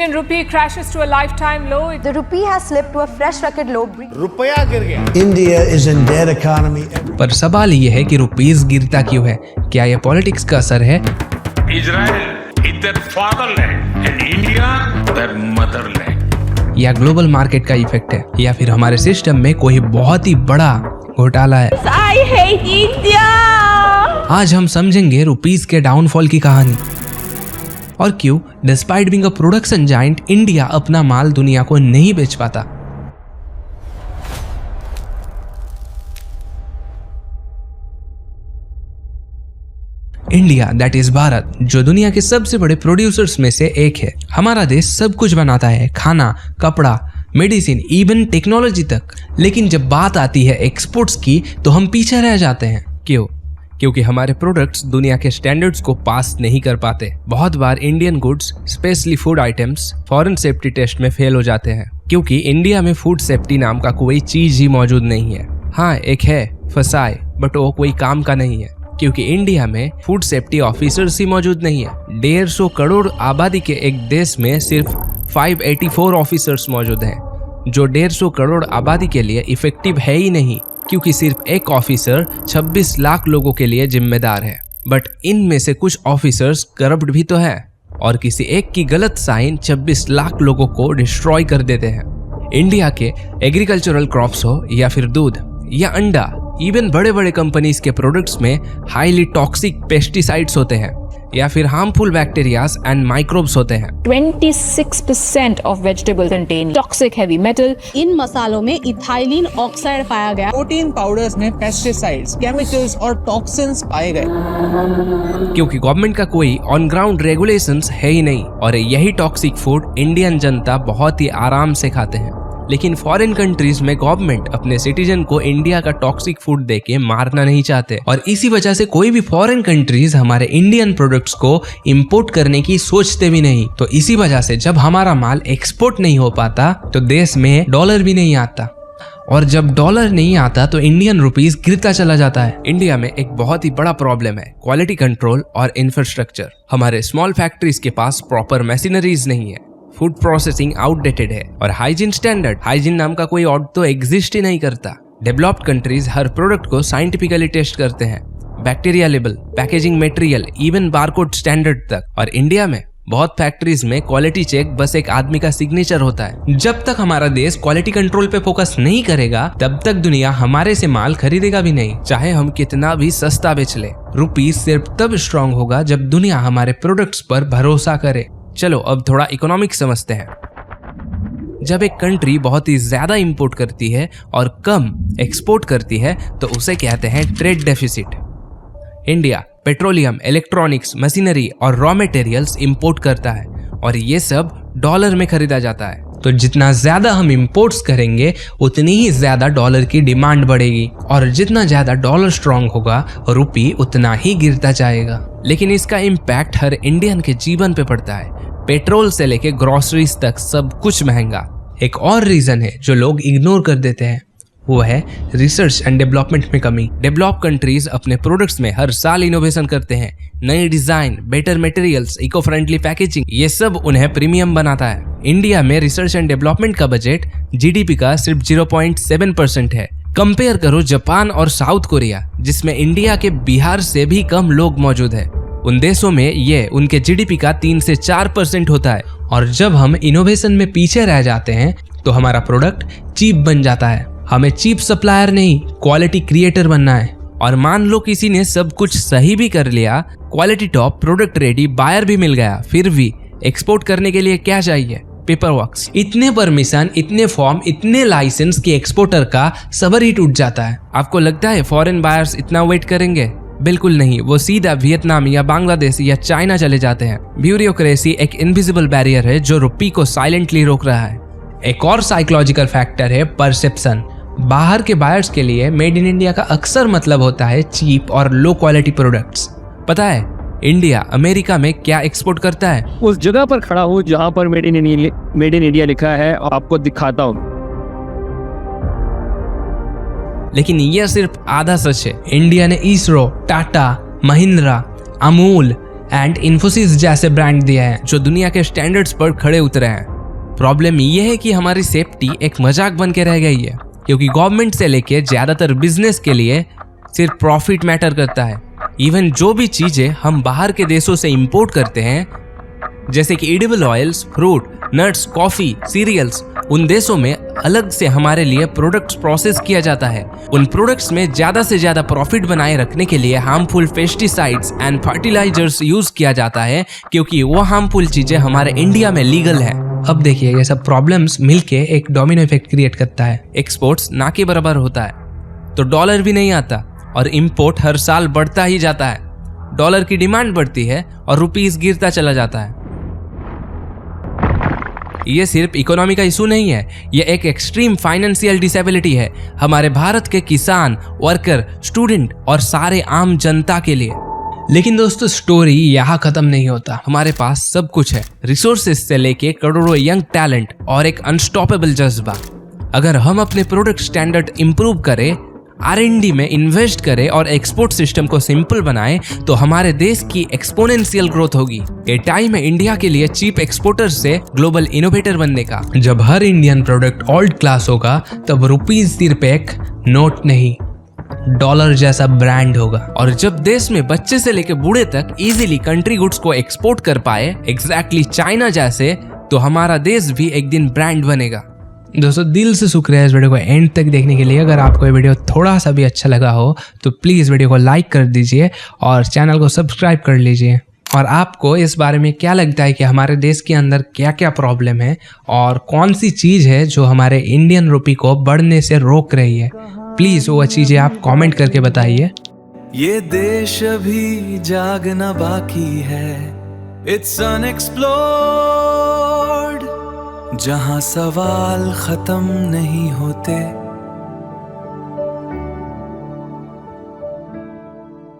Indian rupee crashes to a lifetime low. The rupee has slipped to a fresh record low. रुपया गिर गया। India is in dead economy. पर सवाल ये है कि रुपीस गिरता क्यों है? क्या यह पॉलिटिक्स का असर है? Israel is their fatherland and India their motherland. या ग्लोबल मार्केट का इफेक्ट है? या फिर हमारे सिस्टम में कोई बहुत ही बड़ा घोटाला है? I hate India. आज हम समझेंगे रुपीस के डाउनफॉल की कहानी और क्यों despite being a production giant India अपना माल दुनिया को नहीं बेच पाता। इंडिया दैट इज भारत, जो दुनिया के सबसे बड़े प्रोड्यूसर्स में से एक है। हमारा देश सब कुछ बनाता है, खाना, कपड़ा, मेडिसिन, इवन टेक्नोलॉजी तक। लेकिन जब बात आती है एक्सपोर्ट्स की तो हम पीछे रह जाते हैं। क्यों? क्योंकि हमारे प्रोडक्ट्स दुनिया के स्टैंडर्ड्स को पास नहीं कर पाते। बहुत बार Indian goods, specially food items, foreign safety test में फेल हो जाते हैं, क्योंकि इंडिया में फूड सेफ्टी नाम का कोई चीज ही मौजूद नहीं है। हाँ, एक है फसाए, बट वो कोई काम का नहीं है, क्योंकि इंडिया में फूड सेफ्टी ऑफिसर्स ही मौजूद नहीं है। 150 करोड़ आबादी के एक देश में सिर्फ 584 ऑफिसर्स मौजूद हैं, जो 150 करोड़ आबादी के लिए इफेक्टिव है ही नहीं, क्योंकि सिर्फ एक ऑफिसर 26 लाख लोगों के लिए जिम्मेदार है। बट इनमें से कुछ ऑफिसर्स करप्ट भी तो है और किसी एक की गलत साइन 26 लाख लोगों को डिस्ट्रॉय कर देते हैं। इंडिया के एग्रीकल्चरल क्रॉप्स हो या फिर दूध या अंडा, इवन बड़े बड़े कंपनीज के प्रोडक्ट्स में हाईली टॉक्सिक पेस्टिसाइड्स होते हैं या फिर हार्मफुल बैक्टीरियाज एंड माइक्रोब्स होते हैं। 26% of vegetable contain toxic heavy metal. इन मसालों में इथाइलिन ऑक्साइड पाया गया। प्रोटीन पाउडर्स में पेस्टिसाइड्स, केमिकल्स और टॉक्सिन्स पाए गए। क्योंकि गवर्नमेंट का कोई ऑन ग्राउंड रेगुलेशंस है ही नहीं और यही टॉक्सिक फूड इंडियन जनता बहुत ही आराम से खाते हैं। लेकिन फॉरेन कंट्रीज में गवर्नमेंट अपने सिटीजन को इंडिया का टॉक्सिक फूड देके मारना नहीं चाहते और इसी वजह से कोई भी फॉरेन कंट्रीज हमारे इंडियन प्रोडक्ट्स को इंपोर्ट करने की सोचते भी नहीं। तो इसी वजह से जब हमारा माल एक्सपोर्ट नहीं हो पाता तो देश में डॉलर भी नहीं आता, और जब डॉलर नहीं आता तो इंडियन रुपीस गिरता चला जाता है। इंडिया में एक बहुत ही बड़ा प्रॉब्लम है क्वालिटी कंट्रोल और इंफ्रास्ट्रक्चर। हमारे स्मॉल फैक्ट्रीज के पास प्रॉपर मशीनरीज नहीं है, फूड प्रोसेसिंग आउटडेटेड है और हाइजीन नाम का कोई और तो एग्जिस्ट ही नहीं करता। डेवलप्ड कंट्रीज हर प्रोडक्ट को साइंटिफिकली टेस्ट करते हैं, bacteria level, packaging material, even barcode standard तक। और इंडिया में बहुत फैक्ट्रीज में क्वालिटी चेक बस एक आदमी का सिग्नेचर होता है। जब तक हमारा देश क्वालिटी कंट्रोल पे फोकस नहीं करेगा तब तक दुनिया हमारे से माल खरीदेगा भी नहीं, चाहे हम कितना भी सस्ता बेच ले। रुपीस सिर्फ तब स्ट्रांग होगा जब दुनिया हमारे प्रोडक्ट्स पर भरोसा करे। चलो अब थोड़ा इकोनॉमिक्स समझते हैं। जब एक कंट्री बहुत ही ज्यादा इंपोर्ट करती है और कम एक्सपोर्ट करती है तो उसे कहते हैं trade deficit. India petroleum, electronics, machinery और रॉ मटेरियल्स इंपोर्ट करता है और ये सब डॉलर में खरीदा जाता है। तो जितना ज्यादा हम इंपोर्ट्स करेंगे उतनी ही ज्यादा डॉलर की डिमांड बढ़ेगी और जितना ज्यादा डॉलर स्ट्रांग होगा रुपी उतना ही गिरता जाएगा। लेकिन इसका इम्पैक्ट हर इंडियन के जीवन पे पड़ता है। पेट्रोल से लेके ग्रोसरीज तक सब कुछ महंगा। एक और रीजन है जो लोग इग्नोर कर देते हैं, वो है रिसर्च एंड डेवलपमेंट में कमी। डेवलप कंट्रीज अपने प्रोडक्ट्स में हर साल इनोवेशन करते हैं, नई design, better materials, eco friendly packaging, ये सब उन्हें प्रीमियम बनाता है। इंडिया में रिसर्च एंड डेवलपमेंट का बजट जीडीपी का सिर्फ 0.7% है। कंपेयर करो जापान और साउथ कोरिया, जिसमें इंडिया के बिहार से भी कम लोग मौजूद है। उन देशों में ये उनके जीडीपी का 3 से 4% होता है। और जब हम इनोवेशन में पीछे रह जाते हैं तो हमारा प्रोडक्ट चीप बन जाता है। हमें चीप सप्लायर नहीं, क्वालिटी क्रिएटर बनना है। और मान लो किसी ने सब कुछ सही भी कर लिया, quality top, product ready, buyer भी मिल गया, फिर भी एक्सपोर्ट करने के लिए क्या चाहिए? Paper works. इतने परमिशन, इतने फॉर्म, इतने लाइसेंस की एक्सपोर्टर का सबर ही टूट जाता है। आपको लगता है फॉरेन बायर्स इतना वेट करेंगे? बिल्कुल नहीं, वो सीधा वियतनाम या बांग्लादेश या चाइना चले जाते हैं। ब्यूरोक्रेसी एक इनविजिबल बैरियर है जो रुपी को साइलेंटली रोक रहा है। एक और साइकोलॉजिकल फैक्टर है परसेप्शन। बाहर के बायर्स के लिए मेड इन इंडिया का अक्सर मतलब होता है चीप और लो क्वालिटी प्रोडक्ट्स। पता है इंडिया अमेरिका में क्या एक्सपोर्ट करता है? उस जगह पर खड़ा हूँ जहाँ पर मेड इन इंडिया लिखा है और आपको दिखाता हूँ। लेकिन यह सिर्फ आधा सच है। इंडिया ने इसरो, टाटा, महिंद्रा, अमूल, एंड इन्फोसिस जैसे ब्रांड दिए हैं जो दुनिया के स्टैंडर्ड्स पर खड़े उतरे हैं। प्रॉब्लम ये है कि हमारी सेफ्टी एक मजाक बन के रह गई है, क्योंकि गवर्नमेंट से लेके ज्यादातर बिजनेस के लिए सिर्फ प्रॉफिट मैटर करता है। इवन जो भी चीजें हम बाहर के देशों से इंपोर्ट करते हैं, जैसे कि edible oils, fruit, nuts, coffee, cereals, उन देशों में अलग से हमारे लिए प्रोडक्ट्स प्रोसेस किया जाता है। उन प्रोडक्ट्स में ज्यादा से ज्यादा प्रॉफिट बनाए रखने के लिए harmful pesticides and fertilisers use किया जाता है, क्योंकि वो हार्मफुल चीजें हमारे इंडिया में लीगल है। अब देखिए ये सब प्रॉब्लम्स मिलके एक डोमिनो इफेक्ट क्रिएट करता है। एक्सपोर्ट्स ना के बराबर होता है तो डॉलर भी नहीं आता, और इंपोर्ट हर साल बढ़ता ही जाता है। डॉलर की डिमांड बढ़ती है और रुपीस गिरता चला जाता है। ये सिर्फ इकोनॉमी का इशू नहीं है, ये एक एक्सट्रीम फाइनेंशियल डिसेबिलिटी है हमारे भारत के किसान, वर्कर, स्टूडेंट और सारे आम जनता के लिए। लेकिन दोस्तों स्टोरी यहाँ खत्म नहीं होता। हमारे पास सब कुछ है, रिसोर्सेस से लेके करोड़ों यंग टैलेंट और एक अनस्टॉपेबल जज्बा। अगर हम अपने प्रोडक्ट स्टैंडर्ड इंप्रूव करें, R&D में इन्वेस्ट करें और एक्सपोर्ट सिस्टम को सिंपल बनाएं, तो हमारे देश की एक्सपोनेंशियल ग्रोथ होगी। ये टाइम है इंडिया के लिए चीप एक्सपोर्टर से ग्लोबल इनोवेटर बनने का। जब हर इंडियन प्रोडक्ट वर्ल्ड क्लास होगा, तब रुपीज सिर्फ एक नोट नहीं, डॉलर जैसा ब्रांड होगा। और जब देश में बच्चे से लेकर बूढ़े तक इजीली कंट्री गुड्स को एक्सपोर्ट कर पाए, एग्जैक्टली चाइना जैसे, तो हमारा देश भी एक दिन ब्रांड बनेगा। दोस्तों दिल से शुक्रिया इस वीडियो को एंड तक देखने के लिए। अगर आपको ये वीडियो थोड़ा सा भी अच्छा लगा हो तो प्लीज़ वीडियो को लाइक कर दीजिए और चैनल को सब्सक्राइब कर लीजिए। और आपको इस बारे में क्या लगता है कि हमारे देश के अंदर क्या क्या प्रॉब्लम है और कौन सी चीज़ है जो हमारे इंडियन रुपी को बढ़ने से रोक रही है, प्लीज़ वो चीज़ें आप कॉमेंट करके बताइए। ये देश अभी जागना बाकी है, इट्स अनएक्सप्लोर्ड, जहां सवाल खत्म नहीं होते।